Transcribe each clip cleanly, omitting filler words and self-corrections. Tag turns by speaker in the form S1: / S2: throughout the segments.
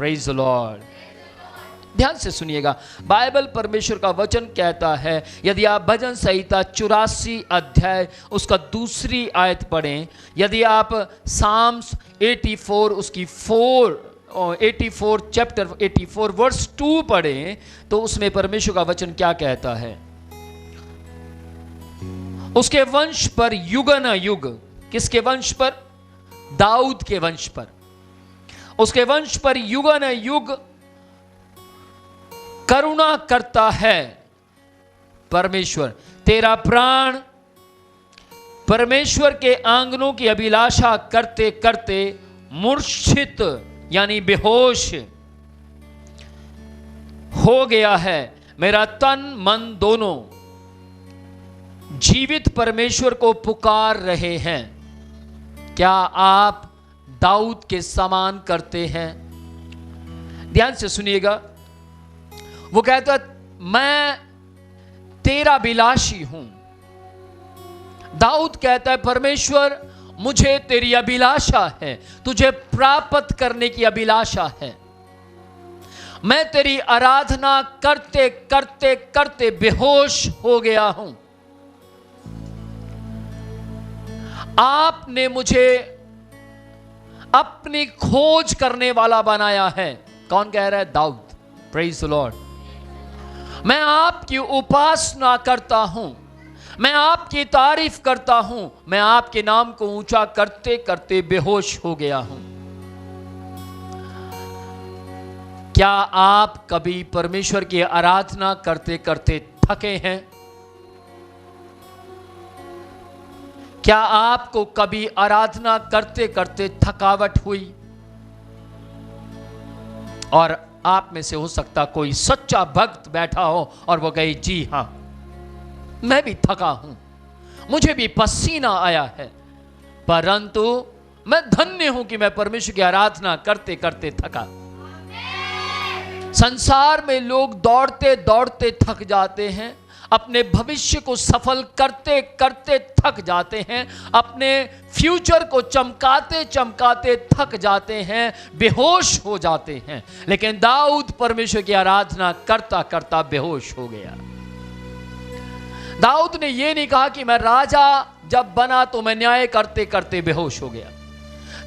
S1: Praise the Lord. ध्यान से सुनिएगा, बाइबल परमेश्वर का वचन कहता है, यदि आप भजन संहिता 84 अध्याय उसका दूसरी आयत पढ़ें, यदि आप साम्स 84 उसकी 84 चैप्टर 84 वर्स 2 पढ़ें, तो उसमें परमेश्वर का वचन क्या कहता है? उसके वंश पर युग न युग, किसके वंश पर? दाऊद के वंश पर। उसके वंश पर युग न युग करुणा करता है परमेश्वर। तेरा प्राण परमेश्वर के आंगनों की अभिलाषा करते करते मूर्छित यानी बेहोश हो गया है। मेरा तन मन दोनों जीवित परमेश्वर को पुकार रहे हैं। क्या आप दाऊद के समान करते हैं? ध्यान से सुनिएगा, वो कहता मैं तेरा अभिलाषी हूं। दाऊद कहता है परमेश्वर मुझे तेरी अभिलाषा है, तुझे प्राप्त करने की अभिलाषा है। मैं तेरी आराधना करते करते करते बेहोश हो गया हूं। आपने मुझे अपनी खोज करने वाला बनाया है। कौन कह रहा है? दाऊद। Praise the Lord. मैं आपकी उपासना करता हूं, मैं आपकी तारीफ करता हूं, मैं आपके नाम को ऊंचा करते करते बेहोश हो गया हूं। क्या आप कभी परमेश्वर की आराधना करते करते थके हैं? क्या आपको कभी आराधना करते करते थकावट हुई? और आप में से हो सकता कोई सच्चा भक्त बैठा हो और वो कहे जी हां, मैं भी थका हूं, मुझे भी पसीना आया है, परंतु मैं धन्य हूं कि मैं परमेश्वर की आराधना करते करते थका। संसार में लोग दौड़ते दौड़ते थक जाते हैं, अपने भविष्य को सफल करते करते थक जाते हैं, अपने फ्यूचर को चमकाते चमकाते थक जाते हैं, बेहोश हो जाते हैं। लेकिन दाऊद परमेश्वर की आराधना करता करता बेहोश हो गया। दाऊद ने यह नहीं कहा कि मैं राजा जब बना तो मैं न्याय करते करते बेहोश हो गया।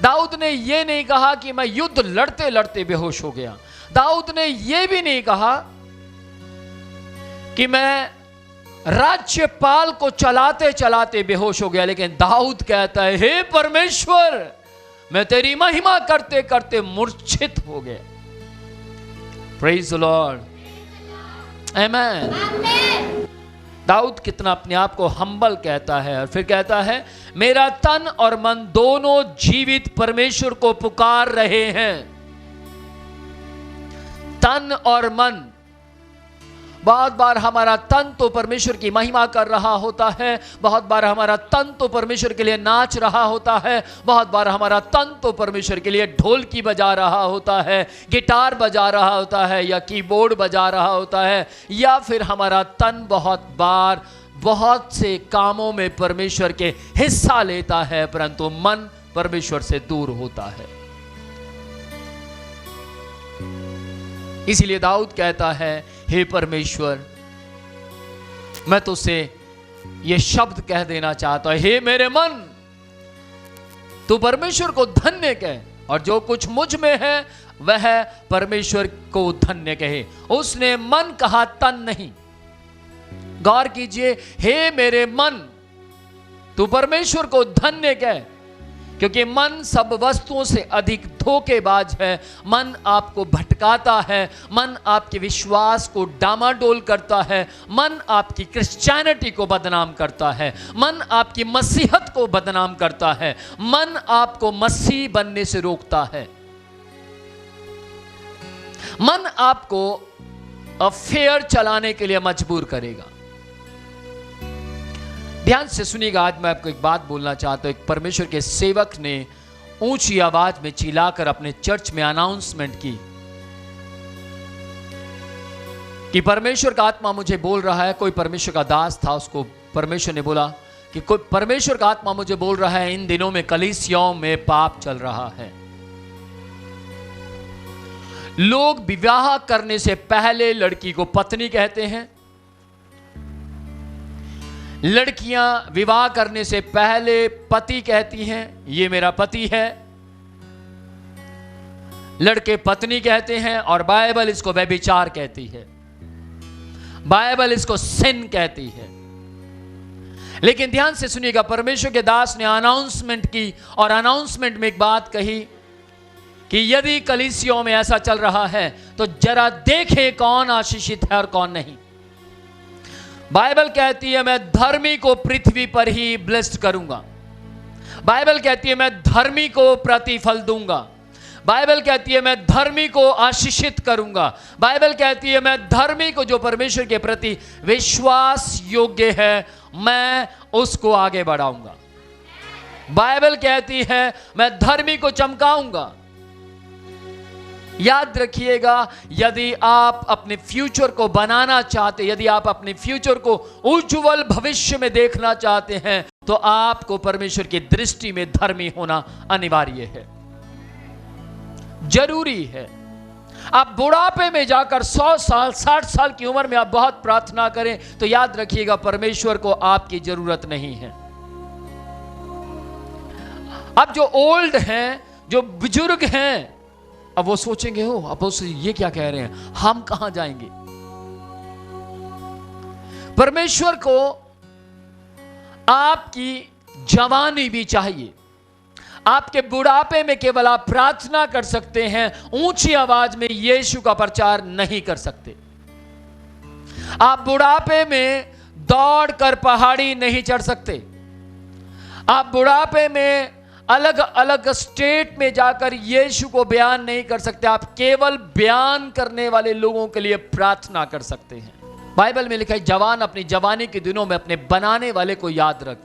S1: दाऊद ने यह नहीं कहा कि मैं युद्ध लड़ते लड़ते बेहोश हो गया। दाऊद ने यह भी नहीं कहा कि मैं राज्यपाल को चलाते चलाते बेहोश हो गया। लेकिन दाऊद कहता है, हे परमेश्वर, मैं तेरी महिमा करते करते मूर्छित हो गया। प्रेज द लॉर्ड, आमेन। दाऊद कितना अपने आप को हम्बल कहता है, और फिर कहता है मेरा तन और मन दोनों जीवित परमेश्वर को पुकार रहे हैं। तन और मन, बहुत बार हमारा तन तो परमेश्वर की महिमा कर रहा होता है, बहुत बार हमारा तन तो परमेश्वर के लिए नाच रहा होता है, बहुत बार हमारा तन तो परमेश्वर के लिए ढोलकी बजा रहा होता है, गिटार बजा रहा होता है, या कीबोर्ड बजा रहा होता है, या फिर हमारा तन बहुत बार बहुत से कामों में परमेश्वर के हिस्सा लेता है, परंतु मन परमेश्वर से दूर होता है। इसीलिए दाऊद कहता है, हे परमेश्वर, मैं तुझसे ये शब्द कह देना चाहता हूं, हे मेरे मन, तू परमेश्वर को धन्य कह, और जो कुछ मुझ में है वह परमेश्वर को धन्य कहे। उसने मन कहा, तन नहीं। गौर कीजिए, हे मेरे मन, तू परमेश्वर को धन्य कह, क्योंकि मन सब वस्तुओं से अधिक धोखेबाज है। मन आपको भटकाता है, मन आपके विश्वास को डामाडोल करता है, मन आपकी क्रिश्चियनिटी को बदनाम करता है, मन आपकी मसीहत को बदनाम करता है, मन आपको मसीह बनने से रोकता है, मन आपको अफेयर चलाने के लिए मजबूर करेगा। ध्यान से सुनिएगा, आज मैं आपको एक बात बोलना चाहता हूं। एक परमेश्वर के सेवक ने ऊंची आवाज में चिल्लाकर अपने चर्च में अनाउंसमेंट की कि परमेश्वर का आत्मा मुझे बोल रहा है। कोई परमेश्वर का दास था, उसको परमेश्वर ने बोला कि कोई परमेश्वर का आत्मा मुझे बोल रहा है, इन दिनों में कलीसियाओं में पाप चल रहा है, लोग विवाह करने से पहले लड़की को पत्नी कहते हैं, लड़कियां विवाह करने से पहले पति कहती हैं, ये मेरा पति है। लड़के पत्नी कहते हैं और बाइबल इसको व्यभिचार कहती है, बाइबल इसको सिन कहती है। लेकिन ध्यान से सुनिएगा, परमेश्वर के दास ने अनाउंसमेंट की और अनाउंसमेंट में एक बात कही कि यदि कलीसियों में ऐसा चल रहा है तो जरा देखें कौन आशीषित है और कौन नहीं। बाइबल कहती है मैं धर्मी को पृथ्वी पर ही ब्लेस्ड करूंगा। बाइबल कहती है मैं धर्मी को प्रतिफल दूंगा। बाइबल कहती है मैं धर्मी को आशीषित करूंगा। बाइबल कहती है मैं धर्मी को, जो परमेश्वर के प्रति विश्वास योग्य है, मैं उसको आगे बढ़ाऊंगा। बाइबल कहती है मैं धर्मी को चमकाऊंगा। याद रखिएगा, यदि आप अपने फ्यूचर को बनाना चाहते, यदि आप अपने फ्यूचर को उज्जवल भविष्य में देखना चाहते हैं, तो आपको परमेश्वर की दृष्टि में धर्मी होना अनिवार्य है, जरूरी है। आप बुढ़ापे में जाकर 100 साल 60 साल की उम्र में आप बहुत प्रार्थना करें तो याद रखिएगा परमेश्वर को आपकी जरूरत नहीं है। अब जो ओल्ड हैं, जो बुजुर्ग हैं, अब वो सोचेंगे हो अब उससे ये क्या कह रहे हैं, हम कहां जाएंगे। परमेश्वर को आपकी जवानी भी चाहिए। आपके बुढ़ापे में केवल आप प्रार्थना कर सकते हैं, ऊंची आवाज में यीशु का प्रचार नहीं कर सकते। आप बुढ़ापे में दौड़कर पहाड़ी नहीं चढ़ सकते। आप बुढ़ापे में अलग अलग स्टेट में जाकर यीशु को बयान नहीं कर सकते। आप केवल बयान करने वाले लोगों के लिए प्रार्थना कर सकते हैं। बाइबल में लिखा है जवान अपनी जवानी के दिनों में अपने बनाने वाले को याद रख।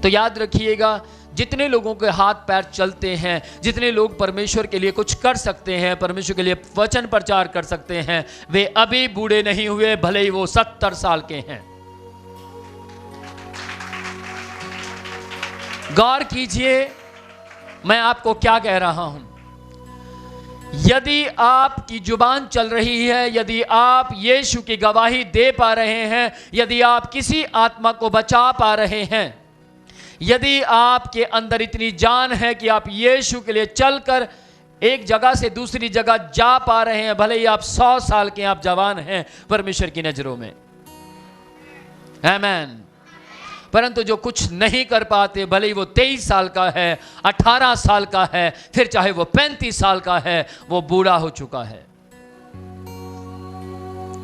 S1: तो याद रखिएगा, जितने लोगों के हाथ पैर चलते हैं, जितने लोग परमेश्वर के लिए कुछ कर सकते हैं, परमेश्वर के लिए वचन प्रचार कर सकते हैं, वे अभी बूढ़े नहीं हुए, भले ही वो 70 साल के हैं। गौर कीजिए मैं आपको क्या कह रहा हूं। यदि आपकी जुबान चल रही है, यदि आप यीशु की गवाही दे पा रहे हैं, यदि आप किसी आत्मा को बचा पा रहे हैं, यदि आपके अंदर इतनी जान है कि आप यीशु के लिए चलकर एक जगह से दूसरी जगह जा पा रहे हैं, भले ही आप 100 साल के, आप जवान हैं परमेश्वर की नजरों में, आमेन। परंतु जो कुछ नहीं कर पाते, भले ही वो 23 साल का है, 18 साल का है, फिर चाहे वो 35 साल का है, वो बूढ़ा हो चुका है,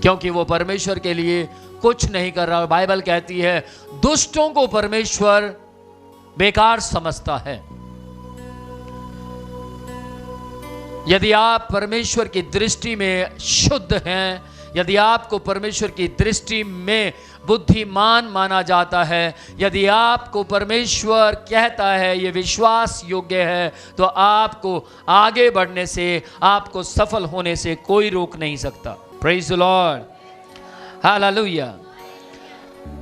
S1: क्योंकि वो परमेश्वर के लिए कुछ नहीं कर रहा। बाइबल कहती है दुष्टों को परमेश्वर बेकार समझता है। यदि आप परमेश्वर की दृष्टि में शुद्ध हैं, यदि आपको परमेश्वर की दृष्टि में बुद्धिमान माना जाता है, यदि आपको परमेश्वर कहता है ये विश्वास योग्य है, तो आपको आगे बढ़ने से, आपको सफल होने से कोई रोक नहीं सकता। Praise the Lord, hallelujah.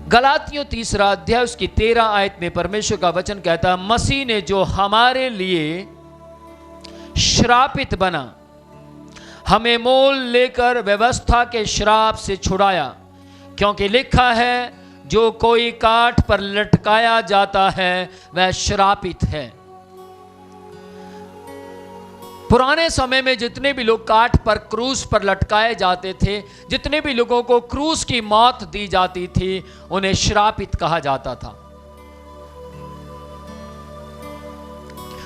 S1: गलातियों 3 अध्याय उसकी 13 आयत में परमेश्वर का वचन कहता है, मसीह ने जो हमारे लिए श्रापित बना, हमें मोल लेकर व्यवस्था के श्राप से छुड़ाया, क्योंकि लिखा है जो कोई काठ पर लटकाया जाता है वह श्रापित है। पुराने समय में जितने भी लोग काठ पर, क्रूस पर लटकाए जाते थे, जितने भी लोगों को क्रूस की मौत दी जाती थी, उन्हें श्रापित कहा जाता था।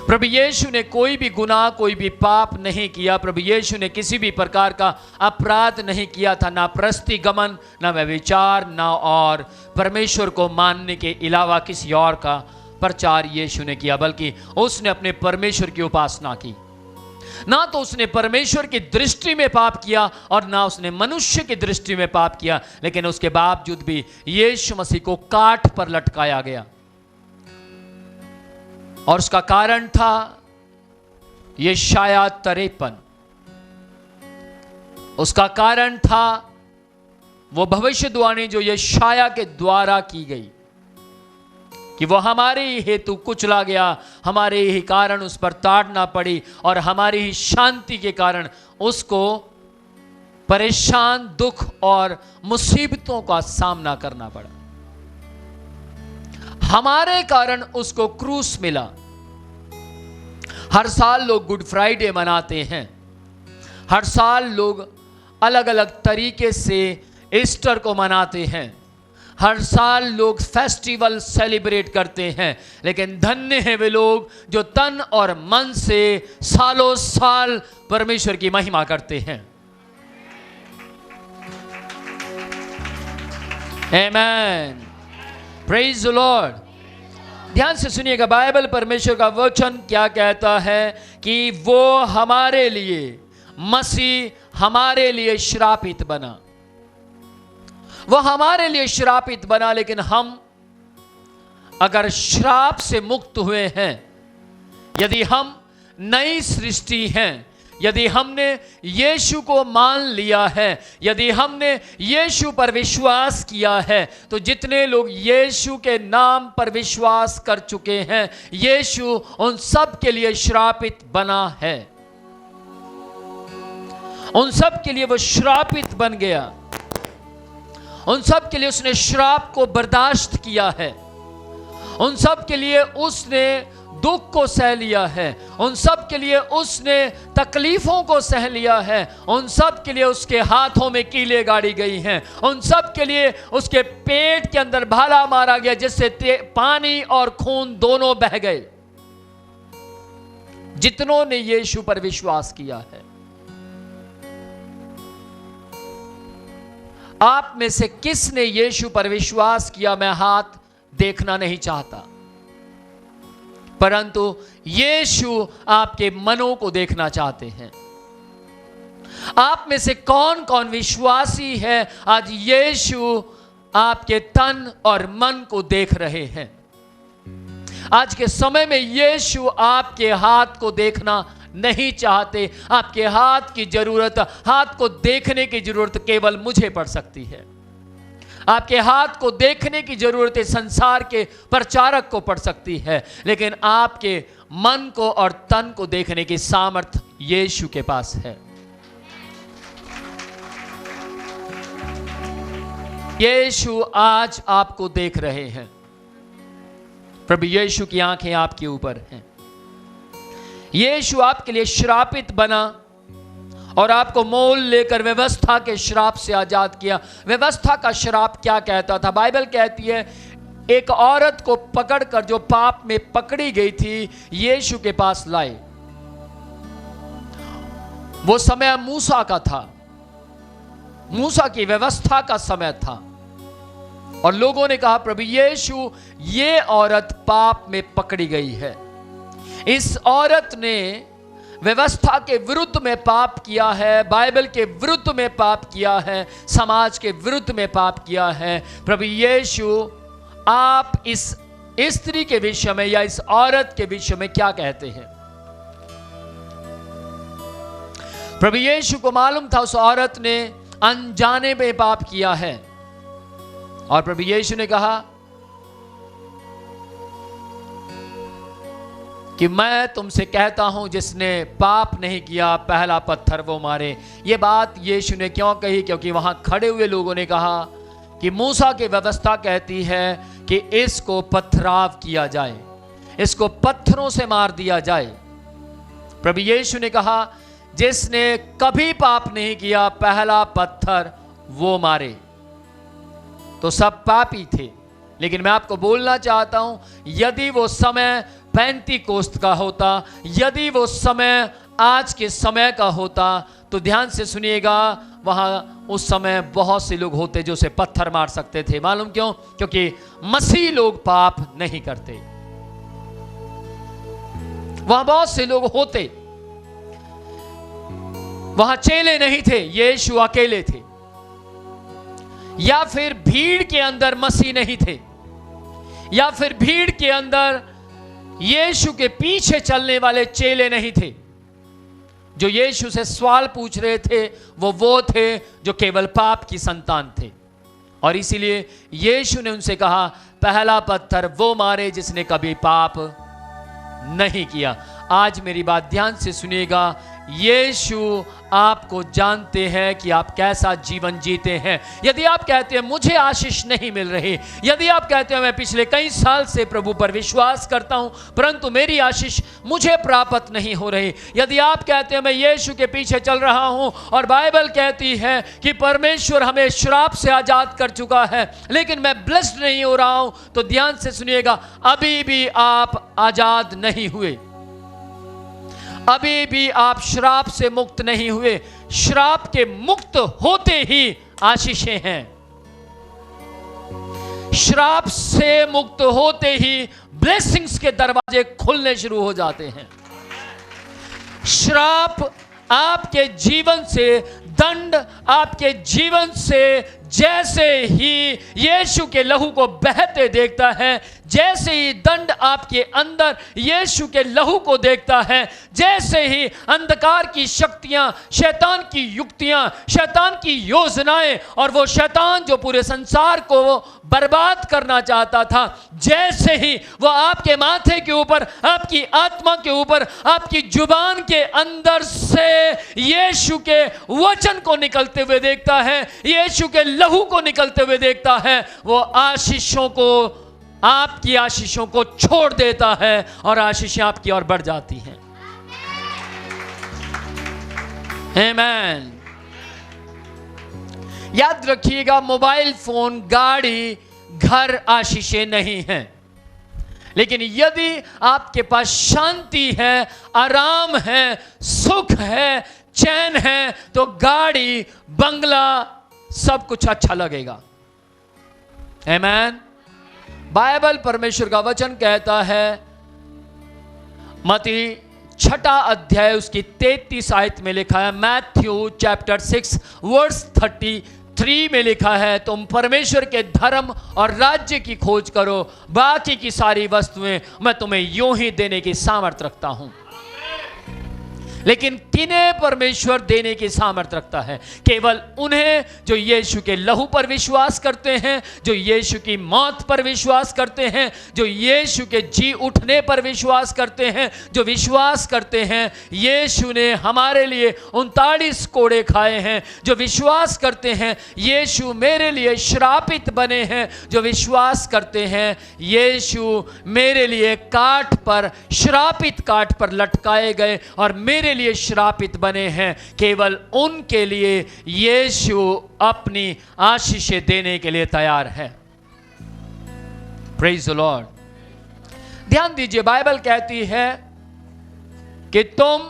S1: प्रभु यीशु ने कोई भी गुनाह, कोई भी पाप नहीं किया। प्रभु यीशु ने किसी भी प्रकार का अपराध नहीं किया था, ना प्रस्तिगमन, ना व्यभिचार, ना और परमेश्वर को मानने के अलावा किसी और का प्रचार यीशु ने किया, बल्कि उसने अपने परमेश्वर की उपासना की। ना तो उसने परमेश्वर की दृष्टि में पाप किया और ना उसने मनुष्य की दृष्टि में पाप किया, लेकिन उसके बावजूद भी यीशु मसीह को काठ पर लटकाया गया। और उसका कारण था यशायाह 53। उसका कारण था वो भविष्यवाणी जो यशायाह के द्वारा की गई कि वो हमारे ही हेतु कुचला गया, हमारे ही कारण उस पर ताड़ना पड़ी और हमारी ही शांति के कारण उसको परेशान, दुख और मुसीबतों का सामना करना पड़ा। हमारे कारण उसको क्रूस मिला। हर साल लोग गुड फ्राइडे मनाते हैं, हर साल लोग अलग अलग तरीके से ईस्टर को मनाते हैं, हर साल लोग फेस्टिवल सेलिब्रेट करते हैं, लेकिन धन्य है वे लोग जो तन और मन से सालों साल परमेश्वर की महिमा करते हैं। आमेन, प्रेज द लॉर्ड। ध्यान से सुनिएगा, बाइबल परमेश्वर का वचन क्या कहता है कि वो हमारे लिए, मसीह हमारे लिए श्रापित बना। वो हमारे लिए श्रापित बना, लेकिन हम अगर श्राप से मुक्त हुए हैं, यदि हम नई सृष्टि हैं, यदि हमने यीशु को मान लिया है, यदि हमने यीशु पर विश्वास किया है, तो जितने लोग यीशु के नाम पर विश्वास कर चुके हैं, यीशु उन सब के लिए श्रापित बना है। उन सब के लिए वो श्रापित बन गया। उन सब के लिए उसने श्राप को बर्दाश्त किया है। उन सब के लिए उसने दुख को सह लिया है। उन सब के लिए उसने तकलीफों को सह लिया है। उन सब के लिए उसके हाथों में कीलें गाड़ी गई हैं। उन सब के लिए उसके पेट के अंदर भाला मारा गया, जिससे पानी और खून दोनों बह गए। जितनों ने यीशु पर विश्वास किया है, आप में से किसने यीशु पर विश्वास किया, मैं हाथ देखना नहीं चाहता, परंतु यीशु आपके मनों को देखना चाहते हैं। आप में से कौन कौन विश्वासी है आज यीशु आपके तन और मन को देख रहे हैं? आज के समय में यीशु आपके हाथ को देखना नहीं चाहते। आपके हाथ की जरूरत, हाथ को देखने की जरूरत केवल मुझे पड़ सकती है। आपके हाथ को देखने की जरूरत संसार के प्रचारक को पड़ सकती है, लेकिन आपके मन को और तन को देखने की सामर्थ्य यीशु के पास है। यीशु आज आपको देख रहे हैं। प्रभु यीशु की आंखें आपके ऊपर हैं। यीशु आपके लिए श्रापित बना और आपको मोल लेकर व्यवस्था के श्राप से आजाद किया। व्यवस्था का श्राप क्या कहता था? बाइबल कहती है एक औरत को पकड़कर जो पाप में पकड़ी गई थी, यीशु के पास लाए। वो समय मूसा का था, मूसा की व्यवस्था का समय था, और लोगों ने कहा प्रभु यीशु, ये औरत पाप में पकड़ी गई है। इस औरत ने व्यवस्था के विरुद्ध में पाप किया है, बाइबल के विरुद्ध में पाप किया है, समाज के विरुद्ध में पाप किया है। प्रभु यीशु, आप इस स्त्री के विषय में या इस औरत के विषय में क्या कहते हैं? प्रभु यीशु को मालूम था उस औरत ने अनजाने में पाप किया है, और प्रभु यीशु ने कहा कि मैं तुमसे कहता हूं जिसने पाप नहीं किया पहला पत्थर वो मारे। ये बात यीशु ने क्यों कही? क्योंकि वहां खड़े हुए लोगों ने कहा कि मूसा की व्यवस्था कहती है कि इसको पथराव किया जाए, इसको पत्थरों से मार दिया जाए। प्रभु यीशु ने कहा जिसने कभी पाप नहीं किया पहला पत्थर वो मारे। तो सब पापी थे, लेकिन मैं आपको बोलना चाहता हूं, यदि वो समय पेंतीकोस्त का होता, यदि वो समय आज के समय का होता, तो ध्यान से सुनिएगा, वहां उस समय बहुत से लोग होते जो उसे पत्थर मार सकते थे। मालूम क्यों? क्योंकि मसीह लोग पाप नहीं करते। वहां बहुत से लोग होते, वहां चेले नहीं थे, यीशु अकेले थे, या फिर भीड़ के अंदर मसीह नहीं थे, या फिर भीड़ के अंदर यीशु के पीछे चलने वाले चेले नहीं थे। जो यीशु से सवाल पूछ रहे थे वो थे जो केवल पाप की संतान थे, और इसीलिए यीशु ने उनसे कहा पहला पत्थर वो मारे जिसने कभी पाप नहीं किया। आज मेरी बात ध्यान से सुनिएगा। यीशु आपको जानते हैं कि आप कैसा जीवन जीते हैं। यदि आप कहते हैं मुझे आशीष नहीं मिल रही, यदि आप कहते हैं मैं पिछले कई साल से प्रभु पर विश्वास करता हूं परंतु मेरी आशीष मुझे प्राप्त नहीं हो रही, यदि आप कहते हैं मैं यीशु के पीछे चल रहा हूं और बाइबल कहती है कि परमेश्वर हमें श्राप से आजाद कर चुका है लेकिन मैं ब्लेस्ड नहीं हो रहा हूं, तो ध्यान से सुनिएगा, अभी भी आप आजाद नहीं हुए, अभी भी आप श्राप से मुक्त नहीं हुए। श्राप के मुक्त होते ही आशीषें हैं, श्राप से मुक्त होते ही ब्लेसिंग्स के दरवाजे खुलने शुरू हो जाते हैं। श्राप आपके जीवन से, दंड आपके जीवन से जैसे ही यीशु के लहू को बहते देखता है, जैसे ही दंड आपके अंदर यीशु के लहू को देखता है, जैसे ही अंधकार की शक्तियां, शैतान की युक्तियां, शैतान की योजनाएं और वो शैतान जो पूरे संसार को बर्बाद करना चाहता था, जैसे ही वो आपके माथे के ऊपर, आपकी आत्मा के ऊपर, आपकी जुबान के अंदर से यीशु के वचन को निकलते हुए देखता है, यीशु के लहू को निकलते हुए देखता है, वो आशीषों को, आपकी आशीषों को छोड़ देता है और आशीषें आपकी ओर बढ़ जाती हैं। आमीन। याद रखिएगा, मोबाइल फोन, गाड़ी, घर आशीषें नहीं हैं, लेकिन यदि आपके पास शांति है, आराम है, सुख है, चैन है, तो गाड़ी, बंगला, सब कुछ अच्छा लगेगा। आमीन। बाइबल, परमेश्वर का वचन कहता है, मत्ती 6 अध्याय उसकी 33 आयत में लिखा है, मैथ्यू चैप्टर 6 वर्स 33 में लिखा है, तुम परमेश्वर के धर्म और राज्य की खोज करो, बाकी की सारी वस्तुएं मैं तुम्हें यूं ही देने की सामर्थ रखता हूं। लेकिन किन्हें परमेश्वर देने की सामर्थ रखता है? केवल उन्हें जो यीशु के लहू पर विश्वास करते हैं, जो यीशु की मौत पर विश्वास करते हैं, जो यीशु के जी उठने पर विश्वास करते हैं, जो विश्वास करते हैं यीशु ने हमारे लिए 39 कोड़े खाए हैं, जो विश्वास करते हैं यीशु मेरे लिए श्रापित बने हैं, जो विश्वास करते हैं यीशु मेरे लिए काठ पर, श्रापित काठ पर लटकाए गए और मेरे लिए श्रापित बने हैं, केवल उनके लिए यीशु अपनी आशीषें देने के लिए तैयार है। Praise the Lord. ध्यान दीजिए, बाइबल कहती है कि तुम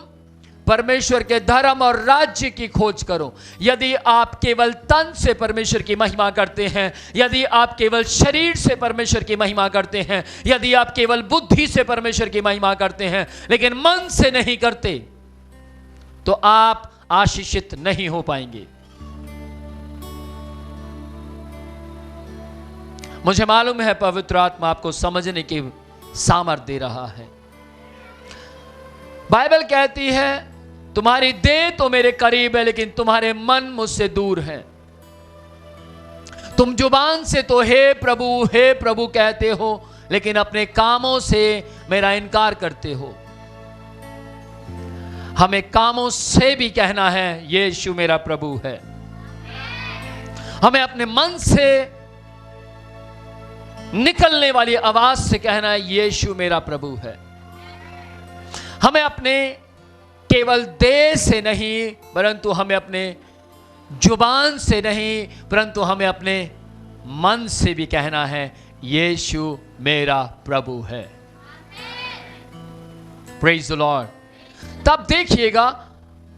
S1: परमेश्वर के धर्म और राज्य की खोज करो। यदि आप केवल तन से परमेश्वर की महिमा करते हैं, यदि आप केवल शरीर से परमेश्वर की महिमा करते हैं, यदि आप केवल बुद्धि से परमेश्वर की महिमा करते हैं लेकिन मन से नहीं करते, तो आप आशीषित नहीं हो पाएंगे। मुझे मालूम है पवित्र आत्मा आपको समझने की सामर्थ्य दे रहा है। बाइबल कहती है, तुम्हारी देह तो मेरे करीब है लेकिन तुम्हारे मन मुझसे दूर है। तुम जुबान से तो हे प्रभु कहते हो लेकिन अपने कामों से मेरा इनकार करते हो। हमें कामों से भी कहना है यीशु मेरा प्रभु है। हमें अपने मन से निकलने वाली आवाज से कहना है यीशु मेरा प्रभु है। हमें अपने केवल देह से नहीं परंतु हमें अपने जुबान से नहीं परंतु हमें अपने मन से भी कहना है यीशु मेरा प्रभु है। Praise the Lord. तब देखिएगा,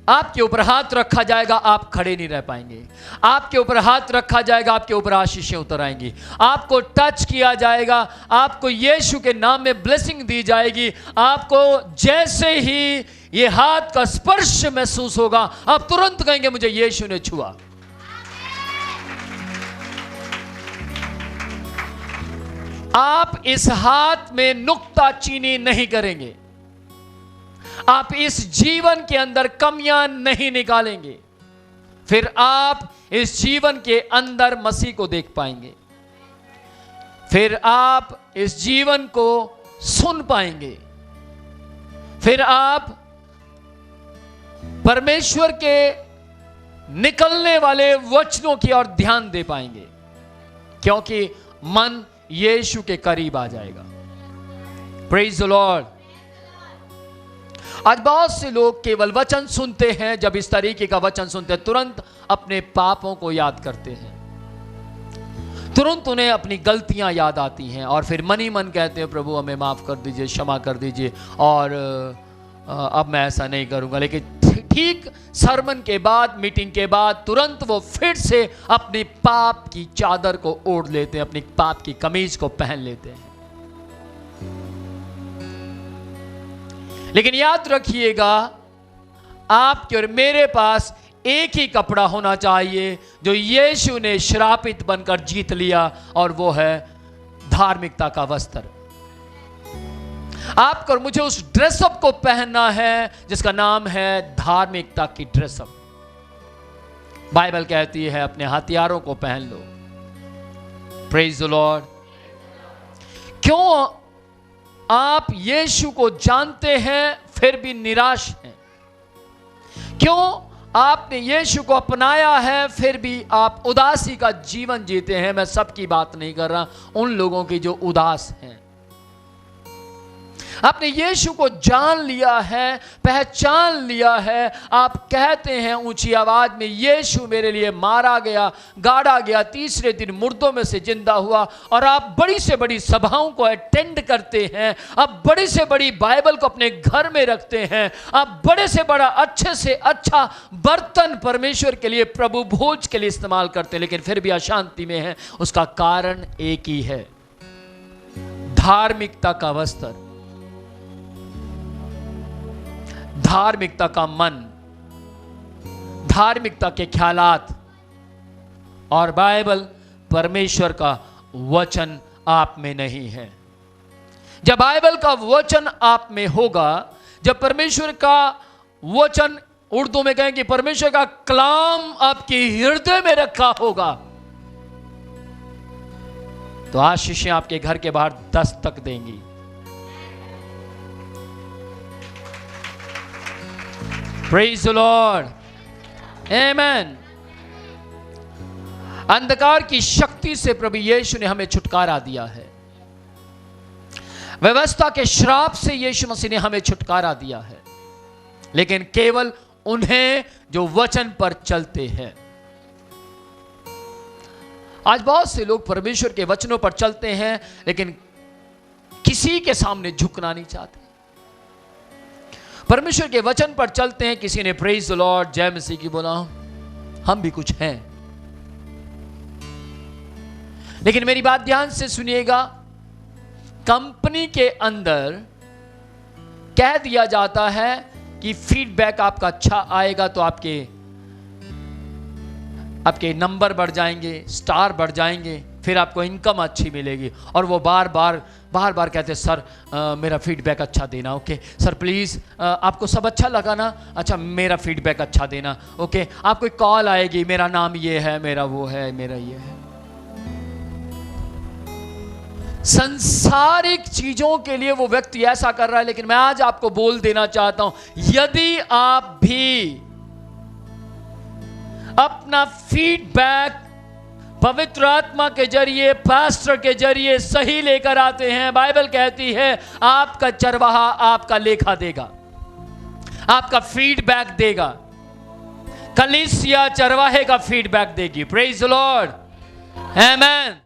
S1: आपके ऊपर हाथ रखा जाएगा, आप खड़े नहीं रह पाएंगे। आपके ऊपर हाथ रखा जाएगा, आपके ऊपर आशीषें उतर आएंगी। आपको टच किया जाएगा, आपको यीशु के नाम में ब्लेसिंग दी जाएगी। आपको जैसे ही ये हाथ का स्पर्श महसूस होगा, आप तुरंत कहेंगे मुझे यीशु ने छुआ। आप इस हाथ में नुक्ताचीनी नहीं करेंगे, आप इस जीवन के अंदर कमियां नहीं निकालेंगे, फिर आप इस जीवन के अंदर मसीह को देख पाएंगे। फिर आप इस जीवन को सुन पाएंगे, फिर आप परमेश्वर के निकलने वाले वचनों की ओर ध्यान दे पाएंगे, क्योंकि मन यीशु के करीब आ जाएगा। Praise the Lord. आज बहुत से लोग केवल वचन सुनते हैं, जब इस तरीके का वचन सुनते हैं तुरंत अपने पापों को याद करते हैं, तुरंत उन्हें अपनी गलतियां याद आती हैं और फिर मन ही मन कहते हैं प्रभु हमें माफ कर दीजिए, क्षमा कर दीजिए और अब मैं ऐसा नहीं करूंगा। लेकिन ठीक सरमन के बाद, मीटिंग के बाद तुरंत वो फिर से अपनी पाप की चादर को ओढ़ लेते हैं, अपनी पाप की कमीज को पहन लेते हैं। लेकिन याद रखिएगा, आपके और मेरे पास एक ही कपड़ा होना चाहिए जो यीशु ने श्रापित बनकर जीत लिया, और वो है धार्मिकता का वस्त्र। आपको और मुझे उस ड्रेसअप को पहनना है जिसका नाम है धार्मिकता की ड्रेसअप। बाइबल कहती है अपने हथियारों को पहन लो। Praise the Lord. क्यों आप यीशु को जानते हैं फिर भी निराश हैं? क्यों आपने यीशु को अपनाया है फिर भी आप उदासी का जीवन जीते हैं? मैं सबकी बात नहीं कर रहा, उन लोगों की जो उदास हैं। आपने यीशु को जान लिया है, पहचान लिया है, आप कहते हैं ऊंची आवाज में यीशु मेरे लिए मारा गया, गाड़ा गया, तीसरे दिन मुर्दों में से जिंदा हुआ, और आप बड़ी से बड़ी सभाओं को अटेंड करते हैं, आप बड़ी से बड़ी बाइबल को अपने घर में रखते हैं, आप बड़े से बड़ा अच्छे से अच्छा बर्तन परमेश्वर के लिए, प्रभु भोज के लिए इस्तेमाल करते हैं, लेकिन फिर भी अशांति में है। उसका कारण एक ही है, धार्मिकता का वस्त्र, धार्मिकता का मन, धार्मिकता के ख्यालात, और बाइबल परमेश्वर का वचन आप में नहीं है। जब बाइबल का वचन आप में होगा, जब परमेश्वर का वचन, उर्दू में कहें कि परमेश्वर का कलाम आपके हृदय में रखा होगा, तो आशीषें आपके घर के बाहर दस्तक देंगी। Praise the Lord. Amen. अंधकार की शक्ति से प्रभु यीशु ने हमें छुटकारा दिया है। व्यवस्था के श्राप से यीशु मसीह ने हमें छुटकारा दिया है, लेकिन केवल उन्हें जो वचन पर चलते हैं। आज बहुत से लोग परमेश्वर के वचनों पर चलते हैं, लेकिन किसी के सामने झुकना नहीं चाहते। परमेश्वर के वचन पर चलते हैं, किसी ने प्रेज द लॉर्ड, जय मसीह की बोला, हम भी कुछ हैं। लेकिन मेरी बात ध्यान से सुनिएगा, कंपनी के अंदर कह दिया जाता है कि फीडबैक आपका अच्छा आएगा तो आपके नंबर बढ़ जाएंगे, स्टार बढ़ जाएंगे, फिर आपको इनकम अच्छी मिलेगी। और वो बार बार कहते हैं सर मेरा फीडबैक अच्छा देना, ओके सर प्लीज़, आपको सब अच्छा लगा ना, अच्छा मेरा फीडबैक अच्छा देना, ओके। आपको एक कॉल आएगी, मेरा नाम ये है, मेरा वो है, मेरा ये है। संसारिक चीजों के लिए वो व्यक्ति ऐसा कर रहा है, लेकिन मैं आज आपको बोल देना चाहता हूं, यदि आप भी अपना फीडबैक पवित्र आत्मा के जरिए, पास्टर के जरिए सही लेकर आते हैं, बाइबल कहती है आपका चरवाहा आपका लेखा देगा, आपका फीडबैक देगा। कलीसिया चरवाहे का फीडबैक देगी। Praise the Lord, amen.